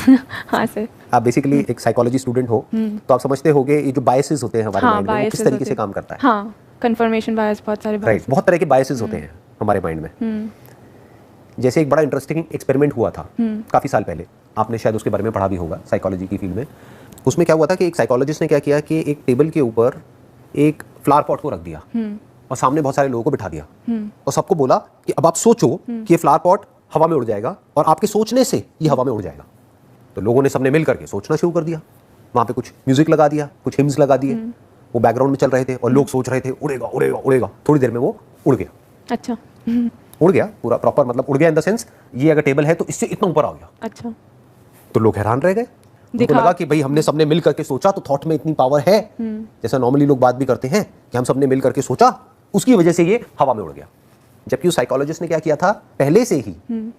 हाँ सर। आप बेसिकली एक साइकोलॉजी स्टूडेंट हो तो आप समझते होगे ये जो बायसेस होते हैं हमारे माइंड में वो किस तरीके से काम करता है। हाँ, कंफर्मेशन बायस, बहुत सारे राइट, बहुत तरह के बायसेस होते हैं हमारे माइंड में। जैसे एक बड़ा इंटरेस्टिंग एक्सपेरिमेंट हुआ था काफी साल पहले, आपने शायद उसके बारे में पढ़ा भी होगा साइकोलॉजी की फील्ड में। उसमें क्या हुआ था कि एक साइकोलॉजिस्ट ने क्या किया कि एक टेबल के ऊपर एक फ्लावर पॉट को रख दिया और सामने बहुत सारे लोगों को बिठा दिया और सबको बोला कि अब आप सोचो कि ये फ्लावर पॉट हवा में उड़ जाएगा और आपके सोचने से ये हवा में उड़ जाएगा। तो लोगों ने सबने मिल करके सोचना शुरू कर दिया, वहां पे कुछ म्यूजिक लगा दिया, कुछ हिम्स लगा दिए, वो बैकग्राउंड में चल रहे थे और लोग सोच रहे थे उड़ेगा उड़ेगा उड़ेगा। थोड़ी देर में वो उड़ गया। अच्छा। उड़ गया पूरा प्रॉपर, मतलब उड़ गया इन द सेंस ये अगर टेबल है तो इससे इतना ऊपर आ गया। अच्छा। तो लोग हैरान रह गए, उनको लगा कि भाई हमने सबने मिल करके सोचा तो थॉट में इतनी पावर है, जैसा नॉर्मली लोग बात भी करते हैं कि हम सबने मिल करके सोचा उसकी वजह से ये हवा में उड़ गया। जबकि उस साइकोलॉजिस्ट ने क्या किया था, पहले से ही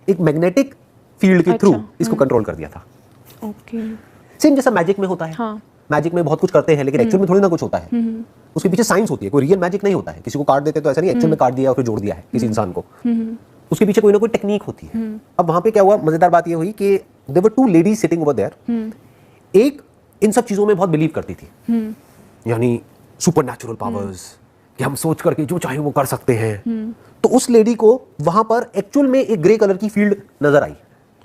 एक मैग्नेटिक फील्ड के थ्रू इसको कंट्रोल कर दिया था। ओके। सेम जैसा मैजिक में होता है। हाँ। मैजिक में बहुत कुछ करते हैं लेकिन एक्चुअल में थोड़ी ना कुछ होता है, उसके पीछे साइंस होती है। कोई रियल मैजिक नहीं होता है, किसी को काट देते तो ऐसा नहीं एक्चुअल में काट दिया और फिर जोड़ दिया है किसी इंसान को, उसके पीछे कोई ना कोई टेक्निक होती है। अब वहां पे क्या हुआ, मजेदार बात ये हुई कि there were two ladies sitting over there. एक इन सब चीजों में बहुत बिलीव करती थी, यानी सुपरनैचुरल पावर्स, कि हम सोच करके जो चाहे वो कर सकते हैं। तो उस लेडी को वहां पर एक्चुअल में एक ग्रे कलर की फील्ड नजर आई।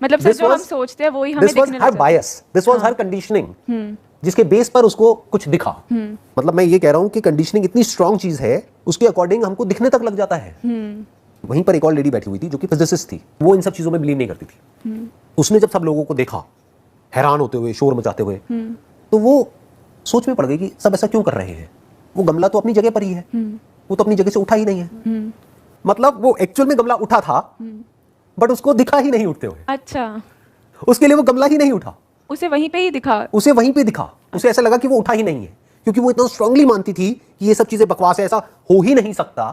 मतलब सर जो हम सोचते हैं वही हमें दिखने लग जाता है। हर बायस, दिस वाज हर कंडीशनिंग, जिसके बेस पर उसको कुछ दिखा। मतलब मैं ये कह रहा हूं कि कंडीशनिंग इतनी स्ट्रांग चीज है, उसके अकॉर्डिंग हमको दिखने तक लग जाता है। वहीं पर एक और लेडी बैठी हुई थी जो कि फिजिसिस्ट थी, वो इन सब चीजों में बिलीव नहीं करती थी। उसने जब सब लोगों को देखा हैरान होते हुए, शोर मचाते हुए, तो वो सोच में पड़ गई कि सब ऐसा क्यों कर रहे हैं। वो गमला तो अपनी जगह पर ही है, वो तो अपनी जगह से उठा ही नहीं है। मतलब वो एक्चुअल में गमला उठा था बट उसको दिखा ही नहीं उठते हुए। अच्छा। उसके लिए वो गमला ही नहीं उठा, उसे वहीं पे ही दिखा, उसे वहीं पे दिखा। उसे ऐसा लगा कि वो उठा ही नहीं है, क्योंकि वो इतना स्ट्रांगली मानती थी कि ये सब चीजें बकवास है, ऐसा हो ही नहीं सकता।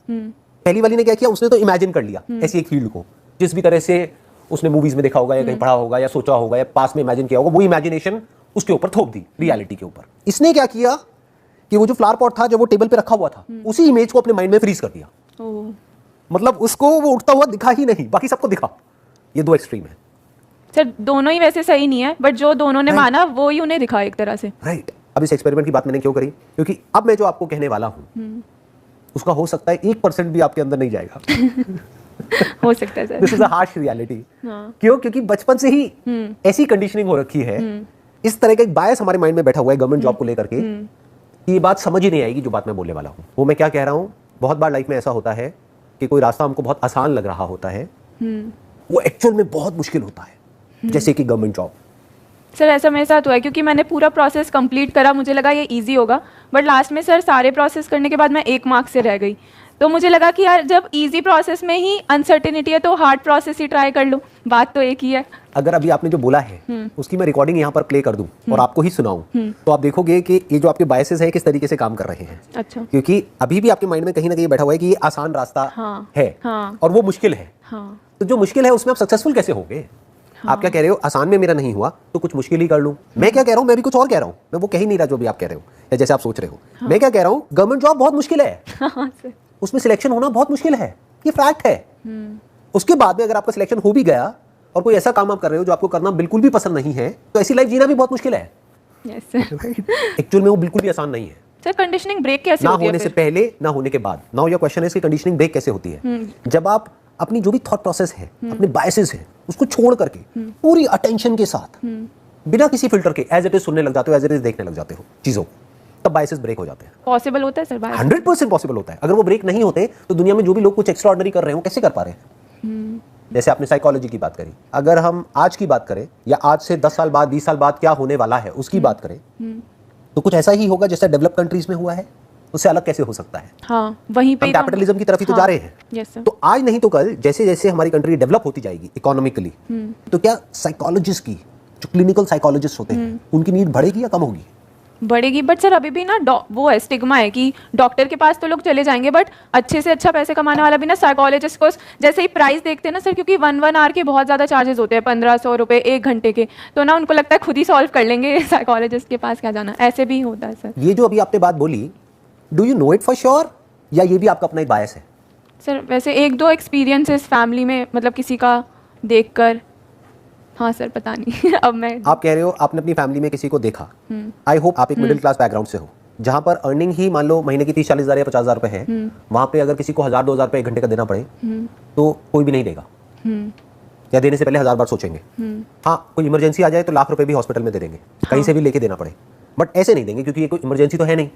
पहली वाली ने क्या किया, उसने तो इमेजिन कर लिया ऐसी एक फील्ड को, जिस भी तरह से उसने मूवीज में देखा होगा या कहीं पढ़ा होगा या सोचा होगा या पास में इमेजिन किया होगा, वो इमेजिनेशन उसके ऊपर थोप दी रियलिटी के ऊपर। इसने क्या किया कि वो जो फ्लावर पॉट था, जब वो टेबल पे रखा हुआ था, उसी इमेज को अपने माइंड में फ्रीज कर दिया। मतलब उसको वो उठता हुआ दिखा ही नहीं, बाकी सबको दिखा। ये दो एक्सट्रीम है सर, दोनों ही वैसे सही नहीं है, बट जो दोनों ने माना वो ही उन्हें दिखा एक तरह से। राइट। अब इस एक्सपेरिमेंट की बात मैंने क्यों करी, क्योंकि अब मैं जो आपको कहने वाला हूं उसका हो सकता है 1% भी आपके अंदर नहीं जाएगा। हो सकता है sir. This is a harsh reality. क्यों? क्योंकि बचपन से ही ऐसी कंडीशनिंग हो रखी है, इस तरह का एक बायस हमारे माइंड में बैठा हुआ है गवर्नमेंट जॉब को लेकर के, ये बात समझ ही नहीं आएगी जो बात मैं बोलने वाला हूं। वो मैं क्या कह रहा हूं, बहुत बार लाइफ में ऐसा होता है कि कोई रास्ता हमको बहुत आसान लग रहा होता है, वो एक्चुअल में बहुत मुश्किल होता है, जैसे कि गवर्नमेंट जॉब। सर ऐसा मेरे साथ हुआ है, क्योंकि मैंने पूरा प्रोसेस कंप्लीट करा, मुझे लगा ये इजी होगा, बट लास्ट में सर सारे प्रोसेस करने के बाद मैं 1 मार्क से रह गई। तो मुझे लगा कि यार जब इजी प्रोसेस में ही अनसर्टेनिटी है तो हार्ड प्रोसेस ही ट्राई कर लूं, बात तो एक ही है। अगर अभी आपने जो बोला है उसकी मैं रिकॉर्डिंग यहाँ पर प्ले कर दूं और आपको ही सुनाऊं, तो आप देखोगे कि ये जो आपके बायसेस हैं किस तरीके से काम कर रहे हैं। अच्छा। क्योंकि अभी भी आपके माइंड में कहीं ना कहीं बैठा हुआ है कि ये आसान रास्ता है और वो मुश्किल है। तो जो मुश्किल है उसमें आप सक्सेसफुल कैसे होगे? आप क्या कह रहे हो, आसान में मेरा नहीं हुआ तो कुछ मुश्किल ही कर लूं। मैं क्या कह रहा हूं, मैं भी कुछ और कह रहा हूं, मैं वो कह ही नहीं रहा जो भी आप कह रहे हो या जैसे आप सोच रहे हो। मैं क्या कह रहा हूं, गवर्नमेंट जॉब बहुत मुश्किल है, उसमें सिलेक्शन होना बहुत मुश्किल है, ये फैक्ट है। उसके बाद में अगर आपका सिलेक्शन हो भी गया और कोई ऐसा काम आप कर रहे हो जो आपको करना बिल्कुल भी पसंद नहीं है, तो ऐसी लाइफ जीना भी बहुत मुश्किल है। एक्चुअल में वो बिल्कुल भी आसान नहीं है। सर कंडीशनिंग ब्रेक कैसे ना होती है? होने से पहले ना होने के बाद। नाउ योर क्वेश्चन इज कि कंडीशनिंग ब्रेक कैसे होती है? जब आप अपनी जो भी थॉट प्रोसेस है, अपने बायसेस है, उसको छोड़ करके पूरी अटेंशन के साथ बिना किसी फिल्टर के एज इट इज सुनने लग जाते हो, एज इट इज देखने लग जाते हो चीजों, तब बायसेस ब्रेक हो जाते हैं। पॉसिबल होता है सर? 100% पॉसिबल होता है। अगर वो ब्रेक नहीं होते तो दुनिया में जो भी लोग कुछ एक्स्ट्राऑर्डिनरी कर रहे हो कैसे कर पा रहे हैं? जैसे आपने साइकोलॉजी की बात करी, अगर हम आज की बात करें या आज से 10 साल बाद 20 साल बाद क्या होने वाला है उसकी बात करें, तो कुछ ऐसा ही होगा जैसा डेवलप कंट्रीज में हुआ है। उससे अलग कैसे हो सकता है? हाँ, वहीं पे कैपिटलिज्म की तरफ ही तो जा रहे हैं। तो आज नहीं तो कल जैसे जैसे हमारी कंट्री डेवलप होती जाएगी इकोनॉमिकली, तो क्या साइकोलॉजिस्ट की, जो क्लिनिकल साइकोलॉजिस्ट होते हैं, उनकी नीड बढ़ेगी या कम होगी? बढ़ेगी, बट सर अभी भी ना वो है, स्टिग्मा है कि डॉक्टर के पास तो लोग चले जाएंगे, बट अच्छे से अच्छा पैसे कमाने वाला भी ना साइकोलॉजिस्ट को जैसे ही प्राइस देखते हैं ना सर, क्योंकि 1 आवर के बहुत ज़्यादा चार्जेस होते हैं, 1500 रुपये 1 घंटे के, तो ना उनको लगता है खुद ही सॉल्व कर लेंगे, साइकोलॉजिस्ट के पास क्या जाना। ऐसे भी होता है सर। ये जो अभी आपने बात बोली, do you know it for sure, या ये भी आपका अपना एक बायस है? सर वैसे 1-2 एक्सपीरियंसेस फैमिली में, मतलब किसी का देखकर हाँ सर, पता नहीं अब मैं आप कह रहे हो आपने अपनी फैमिली में किसी को देखा, आई होप आप एक मिडिल क्लास बैकग्राउंड से हो, जहां पर अर्निंग ही मान लो महीने की 30-40 हज़ार या 50 हज़ार रुपए है, वहां पे अगर किसी को 1,000-2,000 रुपए 1 घंटे का देना पड़े तो कोई भी नहीं देगा, या देने से पहले 1000 बार सोचेंगे। हाँ, कोई इमरजेंसी आ जाए तो लाख रुपए भी हॉस्पिटल में दे देंगे, कहीं से भी लेके देना पड़े, बट ऐसे नहीं देंगे क्योंकि ये कोई इमरजेंसी तो है नहीं।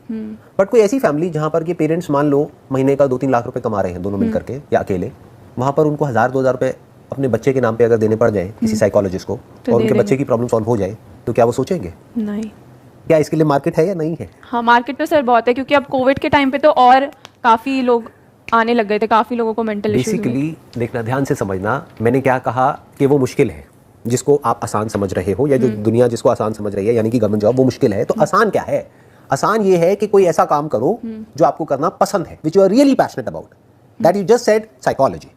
बट कोई ऐसी फैमिली जहां पर ये पेरेंट्स मान लो महीने का 2-3 लाख रुपए कमा रहे हैं दोनों मिलकर के या अकेले, वहां पर उनको 1,000-2,000 रुपए अपने बच्चे के नाम पे अगर देने पड़ जाए किसी साइकोलॉजिस्ट को तो और उनके बच्चे की प्रॉब्लम सॉल्व हो जाए, तो क्या वो सोचेंगे? नहीं। क्या इसके लिए मार्केट है या नहीं है? हाँ, मार्केट तो सर बहुत है, क्योंकि अब कोविड के टाइम पे तो और काफ़ी लोग आने लग गए थे, काफ़ी लोगों को मेंटल इश्यूज। बेसिकली देखना, ध्यान से समझना, मैंने क्या कहा कि वो मुश्किल है जिसको आप आसान समझ रहे हो, या जो दुनिया जिसको आसान समझ रही है यानी कि गवर्नमेंट जॉब, वो मुश्किल है। तो आसान क्या है? आसान ये है कि कोई ऐसा काम करो जो आपको करना पसंद है, which you are really passionate about, that you just said psychology,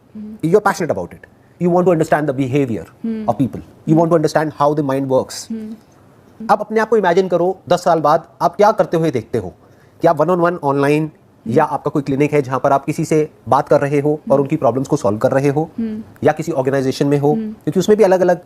you are passionate about it, you want to understand the behavior of people, you want to understand how the mind works। अब अपने आप को imagine करो 10 साल बाद आप क्या करते हुए देखते हो, कि आप 1-on-1 ऑनलाइन या आपका कोई क्लिनिक है जहां पर आप किसी से बात कर रहे हो और उनकी प्रॉब्लम्स को सॉल्व कर रहे हो, या किसी ऑर्गेनाइजेशन में हो, क्योंकि उसमें भी अलग अलग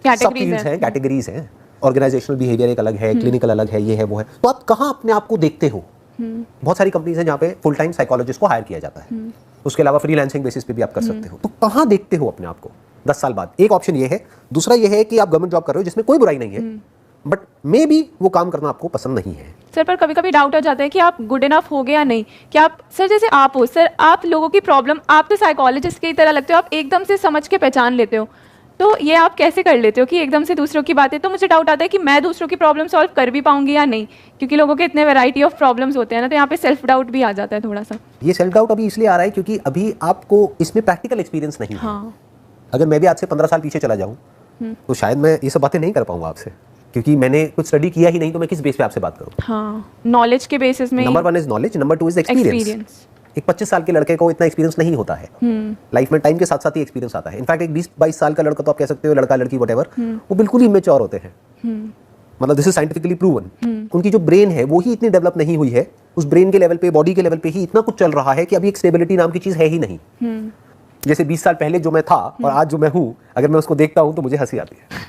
कैटेगरीज हैं, ऑर्गेनाइजेशनल बिहेवियर एक अलग है, क्लिनिकल अलग है, ये है वो है। तो आप कहाँ अपने आप को देखते हो? बहुत सारी कंपनीज हैं जहाँ पे फुल टाइम साइकोलॉजिस्ट को हायर किया जाता है, उसके अलावा फ्रीलांसिंग बेसिस पे भी आप कर सकते हो। तो कहाँ देखते हो अपने आप को 10 साल बाद? एक ऑप्शन ये है। दूसरा ये है कि आप गवर्नमेंट जॉब कर रहे हो जिसमें कोई बुराई नहीं है, बट मे बी वो काम करना आपको पसंद नहीं है। सर, पर कभी कभी डाउट हो जाता है कि आप गुड इनफ हो गए या नहीं। कि आप सर, जैसे आप हो सर, आप लोगों की प्रॉब्लम, आप तो साइकोलॉजिस्ट की तरह लगते हो, आप एकदम से समझ के पहचान लेते हो, तो ये आप कैसे कर लेते हो कि एकदम से दूसरों की बातें? तो मुझे डाउट आता है कि मैं दूसरों की प्रॉब्लम सॉल्व कर भी पाऊंगी या नहीं, क्योंकि लोगों के इतने वैरायटी ऑफ प्रॉब्लम्स होते हैं ना, तो यहाँ पे सेल्फ डाउट भी आ जाता है थोड़ा सा। ये सेल्फ डाउट अभी इसलिए आ रहा है क्योंकि अभी आपको इसमें प्रैक्टिकल एक्सपीरियंस नहीं है। हाँ। अगर मैं भी आज से 15 साल पीछे चला जाऊँ तो शायद मैं ये सब बातें नहीं कर पाऊंगा आपसे, क्योंकि मैंने कुछ स्टडी किया ही नहीं, तो मैं किस बेस पे आपसे बात करूँ? हाँ, नॉलेज के बेसिस में। Number 1 is knowledge, number 2 is experience. एक 25 साल के लड़के को इतना एक्सपीरियंस नहीं होता है लाइफ में, टाइम के साथ साथ ही एक्सपीरियंस आता है। इनफैक्ट एक 20-22 साल का लड़का, तो आप कह सकते हो लड़का लड़की व्हाटएवर, वो बिल्कुल ही इमेच्योर होते हैं। मतलब दिस इज साइंटिफिकली प्रूवन। उनकी जो ब्रेन है वो ही इतनी डेवलप नहीं हुई है, उस ब्रेन के लेवल पे, बॉडी के लेवल पे ही इतना कुछ चल रहा है कि अभी एक स्टेबिलिटी नाम की चीज है ही नहीं। जैसे 20 साल पहले जो मैं था और आज जो मैं हूँ, अगर मैं उसको देखता हूँ तो मुझे हंसी आती है।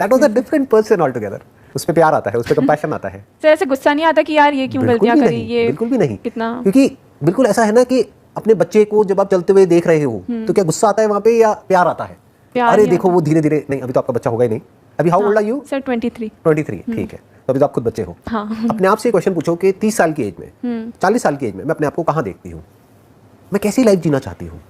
That was a different person all together. उस पे प्यार आता है, उस पे कंपैशन आता है। सर, ऐसे गुस्सा नहीं आता कि यार ये क्यों गलतियां करी? ये बिल्कुल भी नहीं, कितना, क्योंकि बिल्कुल ऐसा है ना कि अपने बच्चे को जब आप चलते हुए देख रहे हो तो क्या गुस्सा आता है वहां पे या प्यार आता है? अरे देखो वो धीरे धीरे, नहीं अभी तो आपका बच्चा होगा ही नहीं। अभी how old are you? Sir 23। ठीक है, तो अभी तो आप खुद बच्चे हो। हाँ। अपने आप से क्वेश्चन पूछो कि 30 साल की एज में, 40 साल की एज में मैं अपने आप को कहाँ देखती हूँ, मैं कैसी लाइफ जीना चाहती हूँ?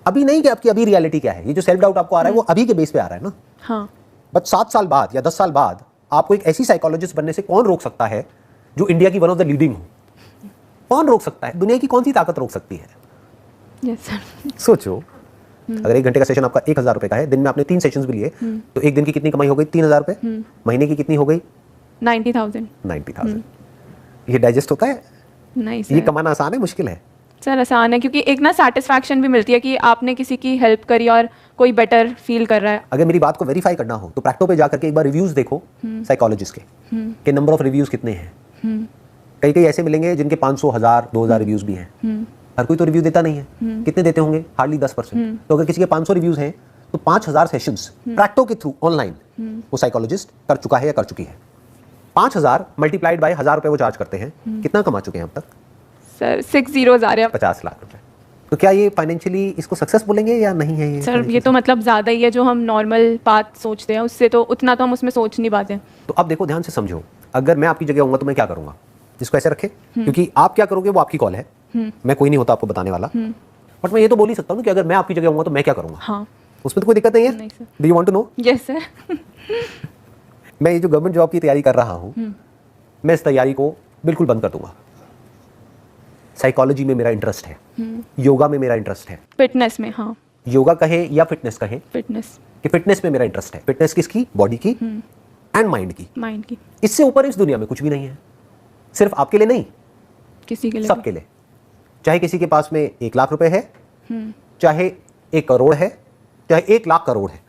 अभी नहीं कि आपकी अभी रियलिटी क्या है। ये जो सेल्फ डाउट आपको आ रहा है वो अभी के बेस पे आ रहा है ना। हाँ। बट 7 साल बाद या 10 साल बाद आपको एक ऐसी साइकोलॉजिस्ट बनने से कौन रोक सकता है जो इंडिया की वन ऑफ द लीडिंग हो? कौन रोक सकता है? दुनिया की कौन सी ताकत रोक सकती है? Yes sir. सोचो, अगर 1 घंटे का सेशन आपका 1000 रुपए का है, दिन में आपने 3 सेशंस भी लिए, तो एक दिन की कितनी कमाई हो गई? 3000 रुपए। महीने की कितनी हो गई? 90,000। ये डाइजेस्ट होता है? नहीं सर। ये कमाना आसान है, मुश्किल है? सर आसान है, क्योंकि एक ना सेटिस्फैक्शन भी मिलती है कि आपने किसी की हेल्प करी और कोई बेटर फील कर रहा है। अगर मेरी बात को वेरीफाई करना हो तो प्रैक्टो पे जाकर के एक बार रिव्यूज देखो साइकोलॉजिस्ट के नंबर ऑफ रिव्यूज कितने हैं। कई कई ऐसे मिलेंगे जिनके 500, 1000, 2000 रिव्यूज भी हैं। हर कोई तो रिव्यू देता नहीं है। कितने देते होंगे? हार्डली 10%। तो अगर किसी के 500 रिव्यूज हैं तो 5000 सेशंस प्रैक्टो के थ्रू ऑनलाइन वो साइकोलॉजिस्ट कर चुका है या कर चुकी है। 5000 मल्टीप्लाइड बाय 1000 रुपए वो चार्ज करते हैं, कितना कमा चुके हैं अब तक? सर 6 zeros आ रहे हैं। 50 लाख रुपए। तो क्या ये फाइनेंशियली इसको सक्सेस बोलेंगे या नहीं है? ये सर ये तो मतलब ज़्यादा ही है, जो हम नॉर्मल बात सोचते हैं उससे तो उतना तो हम उसमें सोच नहीं पाते। तो अब देखो, ध्यान से समझो, अगर मैं आपकी जगह होऊंगा तो मैं क्या करूंगा? जिसको ऐसे रखे, क्योंकि आप क्या करोगे वो आपकी कॉल है, मैं कोई नहीं होता आपको बताने वाला। बट मैं ये तो बोल ही सकता हूँ कि अगर मैं आपकी जगह होऊंगा तो मैं क्या करूंगा। हाँ, उसमें तो कोई दिक्कत नहीं है। Do you want to know? Yes sir. मैं ये जो गवर्नमेंट जॉब की तैयारी कर रहा हूँ, मैं इस तैयारी को बिल्कुल बंद कर दूंगा। साइकोलॉजी में मेरा इंटरेस्ट है, योगा में मेरा इंटरेस्ट है, फिटनेस में। हाँ, योगा कहे या फिटनेस कहे, फिटनेस कि फिटनेस में मेरा इंटरेस्ट है। फिटनेस किसकी? बॉडी की एंड माइंड की। माइंड की। इससे ऊपर इस दुनिया में कुछ भी नहीं है। सिर्फ आपके लिए नहीं, किसी के लिए, सबके लिए। चाहे किसी के पास में 1 लाख रुपए है, चाहे 1 करोड़ है, चाहे 1 लाख करोड़ है,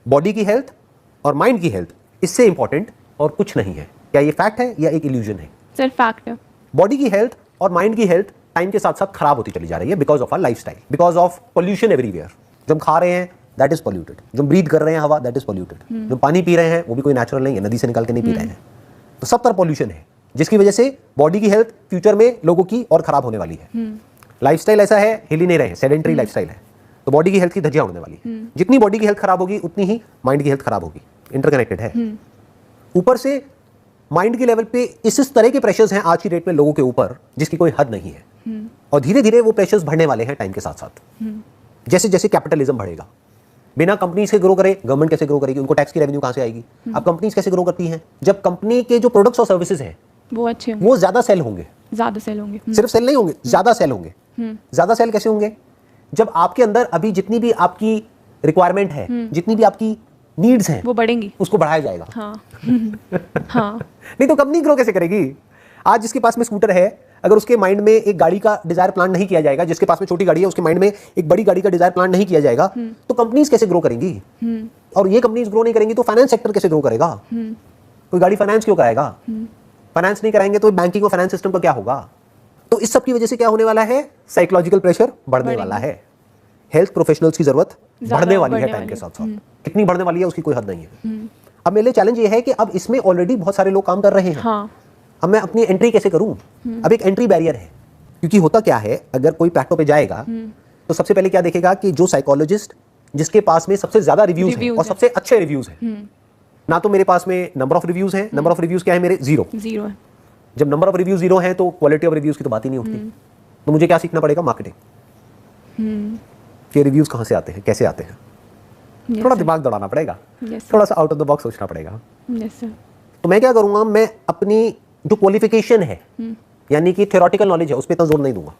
बॉडी की हेल्थ और माइंड की हेल्थ इससे इंपॉर्टेंट और कुछ नहीं है। क्या ये फैक्ट है या एक इल्यूजन है? सर फैक्ट है। बॉडी की हेल्थ और माइंड की हेल्थ टाइम के साथ साथ खराब होती चली जा रही है because of our lifestyle, because of pollution everywhere. जब खा रहे हैं दैट इज पॉल्यूटेड। जो ब्रीथ कर रहे हैं हवा, दैट इज पॉल्यूटेड। जो पानी पी रहे हैं वो भी कोई नेचुरल नहीं है, नदी से निकाल के नहीं पी रहे हैं। तो सब तरफ पॉल्यूशन है, जिसकी वजह से बॉडी की हेल्थ फ्यूचर में लोगों की और खराब होने वाली है। लाइफस्टाइल ऐसा है, हिल ही नहीं रहे, सेडेंटरी लाइफस्टाइल है, तो बॉडी की हेल्थ की धज्जियां उड़ने वाली है। जितनी बॉडी की हेल्थ खराब होगी उतनी ही माइंड की हेल्थ खराब होगी, इंटरकनेक्टेड है। ऊपर से माइंड के लेवल पे इस तरह के प्रेशर्स हैं आज की डेट में लोगों के ऊपर, जिसकी कोई हद नहीं है। और धीरे धीरे वो प्रेशर्स बढ़ने वाले हैं टाइम के साथ साथ। जैसे जैसे कैपिटलिज्म बढ़ेगा, बिना कंपनीज के ग्रो करे गवर्नमेंट कैसे ग्रो करेगी? उनको टैक्स की रेवेन्यू कहां से आएगी? अब कंपनीज कैसे ग्रो करती हैं? जब कंपनी के जो प्रोडक्ट्स और सर्विसेज हैं वो अच्छे होंगे, वो ज्यादा सेल होंगे। ज्यादा सेल होंगे, सिर्फ सेल नहीं होंगे, ज्यादा सेल होंगे। ज्यादा सेल कैसे होंगे? जब आपके अंदर अभी जितनी भी आपकी रिक्वायरमेंट है, जितनी भी आपकी नीड्स हैं, वो बढ़ेंगी, उसको बढ़ाया जाएगा। हाँ हाँ। नहीं तो कंपनी ग्रो कैसे करेगी? आज जिसके पास में स्कूटर है, अगर उसके माइंड में एक गाड़ी का डिजायर प्लान नहीं किया जाएगा, जिसके पास में छोटी गाड़ी है उसके माइंड में एक बड़ी गाड़ी का डिजायर प्लान नहीं किया जाएगा, तो कंपनीज कैसे ग्रो करेंगी? और ये कंपनीज ग्रो नहीं करेंगी तो फाइनेंस सेक्टर कैसे ग्रो करेगा? कोई गाड़ी फाइनेंस क्यों कराएगा? फाइनेंस नहीं कराएंगे तो बैंकिंग और फाइनेंस सिस्टम का क्या होगा? तो इस सब की वजह से क्या होने वाला है? साइकोलॉजिकल प्रेशर बढ़ने वाला है। हेल्थ प्रोफेशनल्स की जरूरत बढ़ने वाली है टाइम के साथ साथ। कितनी बढ़ने वाली है उसकी कोई हद नहीं है। अब मेरे लिए चैलेंज ये है कि अब इसमें ऑलरेडी बहुत सारे लोग काम कर रहे हैं। हाँ। अब मैं अपनी एंट्री कैसे करूं? अब एक एंट्री बैरियर है, क्योंकि होता क्या है, अगर कोई प्लेटफॉर्म पे जाएगा तो सबसे पहले क्या देखेगा कि जो साइकोलॉजिस्ट जिसके पास में सबसे ज्यादा रिव्यूज हैं और सबसे अच्छे रिव्यूज हैं, ना तो मेरे पास में नंबर ऑफ रिव्यूज हैं, नंबर ऑफ रिव्यूज क्या है मेरे? जीरो है। जब नंबर ऑफ रिव्यूज जीरो है तो क्वालिटी ऑफ रिव्यूज की तो बात ही नहीं उठती। तो मुझे क्या सीखना पड़ेगा? मार्केटिंग के रिव्यूज कहां से आते हैं, कैसे आते हैं, थोड़ा दिमाग दौड़ाना पड़ेगा, थोड़ा सा आउट ऑफ द बॉक्स सोचना पड़ेगा। तो मैं क्या करूंगा, मैं अपनी जो क्वालिफिकेशन है यानी कि थ्योरेटिकल नॉलेज है उस पर इतना जोर नहीं दूंगा।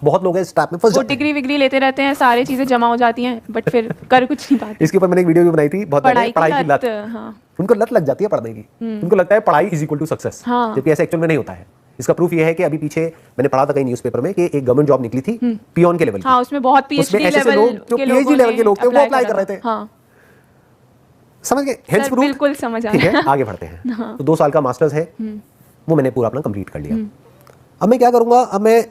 बहुत लोग हैं इस ट्रैप में फंस जाते हैं। डिग्री विग्री लेते रहते हैं, सारी चीजें जमा हो जाती हैं, बट फिर कर कुछ नहीं पाते। इसके ऊपर मैंने एक वीडियो भी बनाई थी, बहुत पढ़ाई की लत। हाँ। उनको लत लग जाती है पढ़ने की, उनको लगता है पढ़ाई इज इक्वल टू सक्सेस, जबकि ऐसा एक्चुअल में नहीं होता है। इसका प्रूफ ये है कि अभी पीछे मैंने पढ़ा था कहीं न्यूज़पेपर में कि एक गवर्नमेंट जॉब निकली थी पियोन के लेवल की। हाँ, उसमें बहुत पीएचडी लेवल के लोग थे वो अप्लाई कर रहे थे। हाँ। समझ गए? Hence proof. बिल्कुल समझ आया। ठीक है, आगे बढ़ते हैं। तो 2 साल का मास्टर्स है, वो मैंने पूरा अपना कंप्लीट कर लिया। अब मैं क्या करूंगा, अब मैं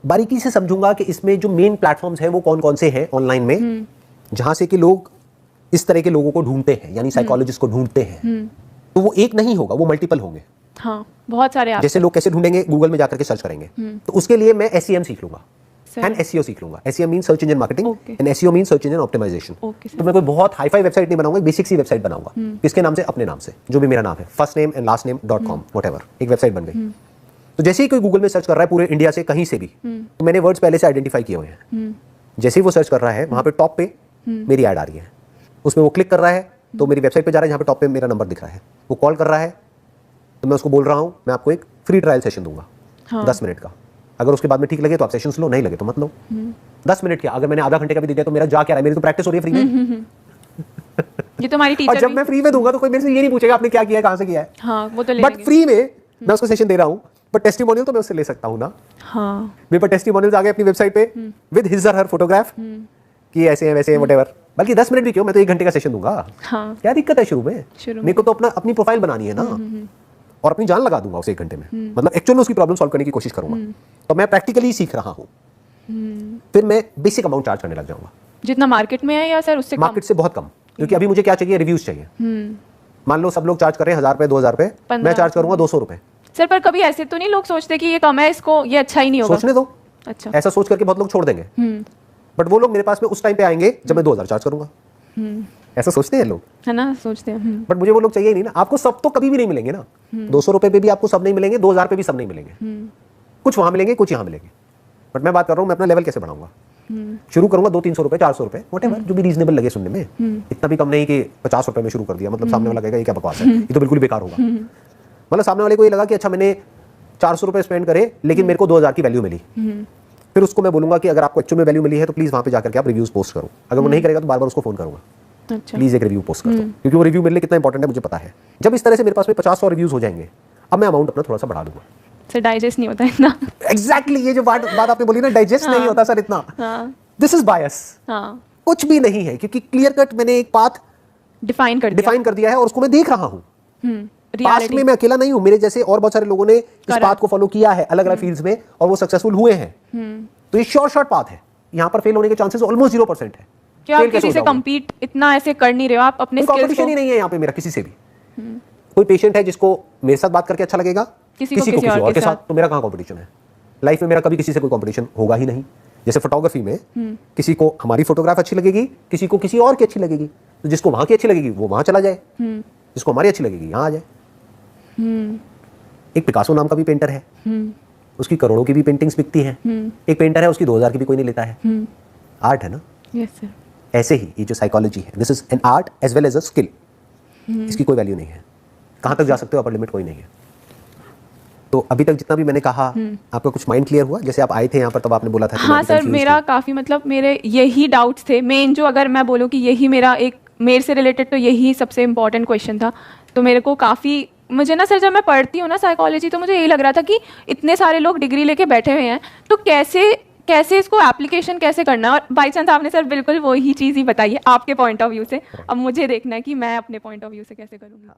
बारीकी से समझूंगा कि इसमें जो मेन प्लेटफॉर्म्स हैं वो कौन कौन से हैं ऑनलाइन में, जहां से कि लोग इस तरह के लोगों को ढूंढते हैं, यानी साइकोलॉजिस्ट को ढूंढते हैं। तो वो एक नहीं होगा, वो मल्टीपल होंगे। हाँ, बहुत सारे। जैसे लोग कैसे ढूंढेंगे, गूगल में जाकर के सर्च करेंगे, तो उसके लिए मैं SEM सीख लूंगा एंड SEO सीख लूंगा। SEM mean search engine marketing and SEO mean search engine optimisation. तो मैं कोई बहुत हाई-फाई वेबसाइट नहीं बनाऊंगा, बेसिक सी वेबसाइट बनाऊंगा। किसके नाम से? अपने नाम से, जो भी मेरा नाम है, first name and last name .com whatever, एक वेबसाइट बन गई। तो जैसे ही कोई गूगल में सर्च कर रहा है पूरे इंडिया से कहीं से भी, तो मैंने वर्ड्स पहले से आइडेंटिफाई किए हुए हैं। जैसे ही वो सर्च कर रहा है, वहां पे टॉप पे मेरी ऐड आ रही है, उसमें वो क्लिक कर रहा है तो मेरी वेबसाइट पे जा रहा है जहां पे टॉप पे मेरा नंबर दिख रहा है। वो कॉल कर रहा है तो मैं उसको बोल रहा हूं मैं आपको एक फ्री ट्रायल सेशन दूंगा 10 मिनट का। अगर उसके बाद में ठीक लगे तो आप सेशंस लो, नहीं लगे तो मत लो। 10 मिनट क्या, अगर मैंने आधा घंटे का भी दे दिया तो मेरा जा क्या रहा है, मेरी तो प्रैक्टिस हो रही है फ्री में। ये तो हमारी टीचर और जब मैं फ्री में दूंगा तो कोई मेरे से ये नहीं पूछेगा आपने क्या किया है, कहां से किया है। हाँ, वो तो बट फ्री में मैं उसको सेशन दे रहा हूं, बट टेस्टिमोनियल तो मैं उससे ले सकता हूं ना। हाँ। मेरे पास टेस्टिमोनियल्स आ गए अपनी वेबसाइट पे विद हिज और हर फोटोग्राफ कि ऐसे हैं वैसे हैं व्हाटएवर। बल्कि 10 मिनट भी क्यों, मैं तो 1 घंटे का सेशन दूंगा। हाँ। क्या दिक्कत है शुरू में? मेरे को तो अपनी प्रोफाइल बनानी है ना, और अपनी जान लगा दूंगा उस 1 घंटे में, मतलब एक्चुअल में उसकी प्रॉब्लम सॉल्व करने की कोशिश करूंगा। तो मैं प्रैक्टिकली सीख रहा हूँ, फिर मैं बेसिक अमाउंट चार्ज करने लग जाऊंगा। जितना मार्केट में है या सर उससे मार्केट से बहुत कम, क्योंकि अभी मुझे क्या चाहिए? रिव्यूज चाहिए। मान लो सब लोग चार्ज कर रहे हैं 1000 रुपए 2000 रुपए, मैं चार्ज करूंगा 200 रुपए। सर पर कभी ऐसे तो नहीं लोग सोचते कि ये कम है, इसको ये अच्छा ही नहीं होगा? सोचने दो। अच्छा। ऐसा सोच करके बहुत लोग छोड़ देंगे, बट वो लोग मेरे पास में उस टाइम पे आएंगे जब मैं 2000 चार्ज करूंगा। ऐसा सोचते हैं लोग, है ना? सोचते हैं। बट मुझे वो लोग चाहिए ही नहीं ना। आपको सब तो कभी भी नहीं मिलेंगे ना। 200 रुपए पे भी आपको सब नहीं मिलेंगे, 2000 पे भी सब नहीं मिलेंगे। कुछ वहां मिलेंगे, कुछ यहाँ मिलेंगे। बट मैं बात कर रहा हूँ मैं अपना लेवल कैसे बढ़ाऊंगा। शुरू करूंगा 200-300 रुपए 400 रुपए व्हाटएवर, जो भी रीजनेबल लगे सुनने में। इतना भी कम नहीं कि 50 रुपए में शुरू कर दिया, मतलब सामने वाला कहेगा ये क्या बकवास है, ये तो बिल्कुल बेकार होगा। मतलब सामने वाले को ये लगा कि अच्छा मैंने 400 रुपए स्पेंड करे लेकिन मेरे को 2000 की वैल्यू मिली। फिर उसको मैं बोलूंगा कि अगर आपको एक्चुअल में वैल्यू मिली है तो प्लीज वहां पे जाकर के आप रिव्यूज पोस्ट करो। अगर वो नहीं करेगा तो बार बार उसको फोन करूंगा, अच्छा। प्लीज एक रिव्यू पोस्ट कर दो, क्योंकि वो रिव्यू मेरे लिए कितना इंपॉर्टेंट है मुझे पता है। जब इस तरह से मेरे पास में 50-100 रिव्यूज हो जाएंगे, अब मैं अमाउंट अपना थोड़ा सा बढ़ा दूंगा। सर डाइजेस्ट नहीं होता इतना। एग्जैक्टली ये जो बात आपने बोली ना, डाइजेस्ट नहीं होता सर इतना। दिस इज बायस। कुछ भी नहीं है, क्योंकि क्लियर कट मैंने एक पाथ डिफाइन कर दिया है और उसको मैं देख रहा हूँ। पास्ट में मैं अकेला नहीं हूं, मेरे जैसे और बहुत सारे लोगों ने इस पाथ को फॉलो किया है अलग अलग फील्ड्स में और वो सक्सेसफुल हुए हैं। तो ये शॉर्ट पाथ है, यहाँ पर फेल होने के चांसेस ऑलमोस्ट 0% है। क्या आप किसी से compete इतना ऐसे कर नहीं रहे हो, आप अपने skills कंपटीशन ही नहीं है यहाँ पे मेरा किसी से भी। कोई पेशेंट है जिसको मेरे साथ बात करके अच्छा लगेगा, किसी को किसी और के साथ, तो मेरा कहाँ कंपटीशन है? लाइफ में मेरा कभी किसी से कोई कंपटीशन होगा ही नहीं। जैसे फोटोग्राफी में किसी को हमारी फोटोग्राफ अच्छी लगेगी, किसी को किसी और की अच्छी लगेगी, तो जिसको वहां की अच्छी लगेगी वो वहां चला जाए, जिसको हमारी अच्छी लगेगी यहाँ आ जाए। एक पिकासो नाम का भी पेंटर है, उसकी करोड़ों की भी पेंटिंग्स बिकती हैं। एक पेंटर है उसकी 2000 की भी कोई नहीं लेता है। आर्ट है ना। Yes sir. ऐसे ही ये जो साइकोलॉजी है, this is an art as well as a skill. इसकी कोई वैल्यू नहीं है, कहाँ तक जा सकते हो अपर लिमिट कोई नहीं है। तो अभी तक जितना भी मैंने कहा, आपका कुछ माइंड क्लियर हुआ? जैसे आप आए थे यहाँ पर तब आपने बोला था। हाँ सर, मेरा काफ़ी मतलब मेरे यही डाउट्स थे मेन, जो अगर मैं बोलूँ कि यही मेरा एक मेरे से रिलेटेड तो यही सबसे इम्पॉर्टेंट क्वेश्चन था। तो मेरे को काफ़ी, मुझे ना सर जब मैं पढ़ती हूँ ना साइकोलॉजी, तो मुझे यही लग रहा था कि इतने सारे लोग डिग्री लेके बैठे हुए हैं, तो कैसे इसको एप्लीकेशन कैसे करना है। और बाई चांस आपने सर बिल्कुल वही चीज़ ही बताई है आपके पॉइंट ऑफ व्यू से। अब मुझे देखना है कि मैं अपने पॉइंट ऑफ व्यू से कैसे करूँगी।